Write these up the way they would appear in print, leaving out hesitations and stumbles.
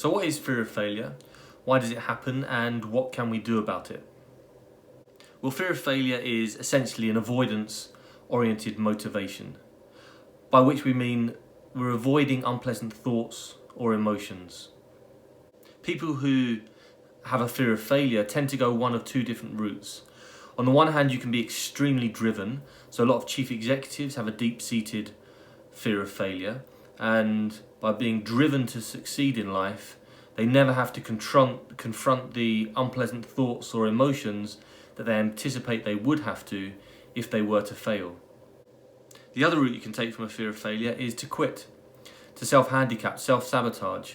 So what is fear of failure? Why does it happen, and what can we do about it? Well, fear of failure is essentially an avoidance-oriented motivation, by which we mean we're avoiding unpleasant thoughts or emotions. People who have a fear of failure tend to go one of two different routes. On the one hand, you can be extremely driven, so a lot of chief executives have a deep-seated fear of failure, and by being driven to succeed in life, they never have to confront the unpleasant thoughts or emotions that they anticipate they would have to if they were to fail. The other route you can take from a fear of failure is to quit, to self-handicap, self-sabotage.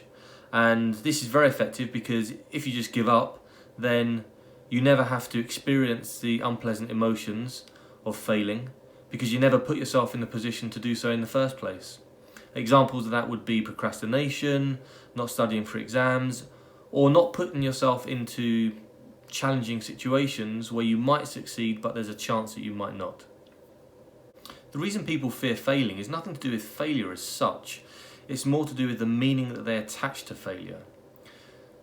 And this is very effective because if you just give up, then you never have to experience the unpleasant emotions of failing because you never put yourself in the position to do so in the first place. Examples of that would be procrastination, not studying for exams, or not putting yourself into challenging situations where you might succeed but there's a chance that you might not. The reason people fear failing is nothing to do with failure as such. It's more to do with the meaning that they attach to failure.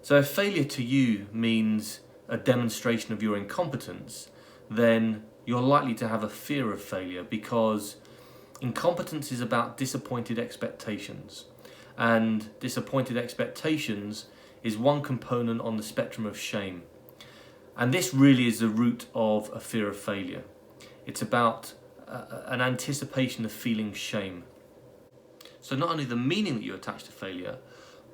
So if failure to you means a demonstration of your incompetence, then you're likely to have a fear of failure because incompetence is about disappointed expectations. And disappointed expectations is one component on the spectrum of shame. And this really is the root of a fear of failure. It's about an anticipation of feeling shame. So not only the meaning that you attach to failure,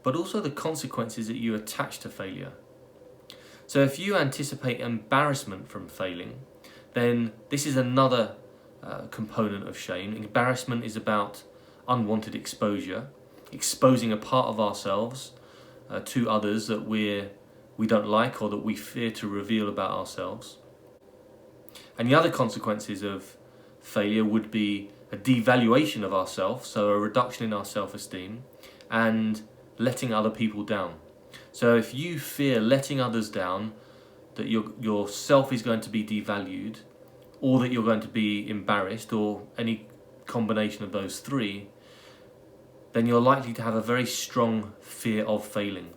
but also the consequences that you attach to failure. So if you anticipate embarrassment from failing, then this is another component of shame. Embarrassment is about unwanted exposure, exposing a part of ourselves to others that we don't like or that we fear to reveal about ourselves. And the other consequences of failure would be a devaluation of ourselves, so a reduction in our self-esteem, and letting other people down. So if you fear letting others down, that your self is going to be devalued, or that you're going to be embarrassed, or any combination of those three, then you're likely to have a very strong fear of failing.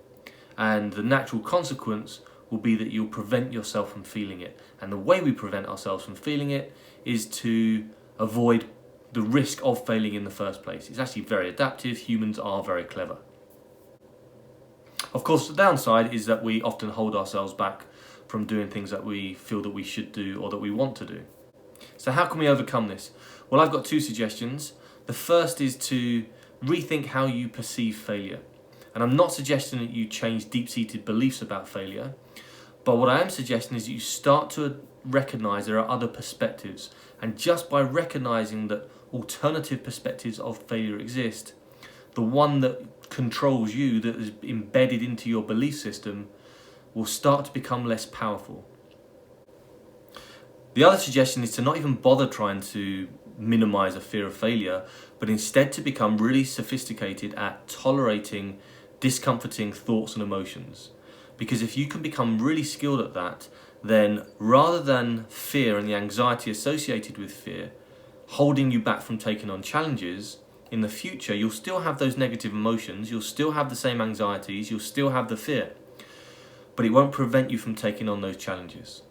And the natural consequence will be that you'll prevent yourself from feeling it. And the way we prevent ourselves from feeling it is to avoid the risk of failing in the first place. It's actually very adaptive. Humans are very clever. Of course, the downside is that we often hold ourselves back from doing things that we feel that we should do or that we want to do. So how can we overcome this? Well, I've got two suggestions. The first is to rethink how you perceive failure. And I'm not suggesting that you change deep-seated beliefs about failure, but what I am suggesting is that you start to recognize there are other perspectives. And just by recognizing that alternative perspectives of failure exist, the one that controls you, that is embedded into your belief system, will start to become less powerful. The other suggestion is to not even bother trying to minimize a fear of failure, but instead to become really sophisticated at tolerating discomforting thoughts and emotions. Because if you can become really skilled at that, then rather than fear and the anxiety associated with fear holding you back from taking on challenges, in the future you'll still have those negative emotions, you'll still have the same anxieties, you'll still have the fear, but it won't prevent you from taking on those challenges.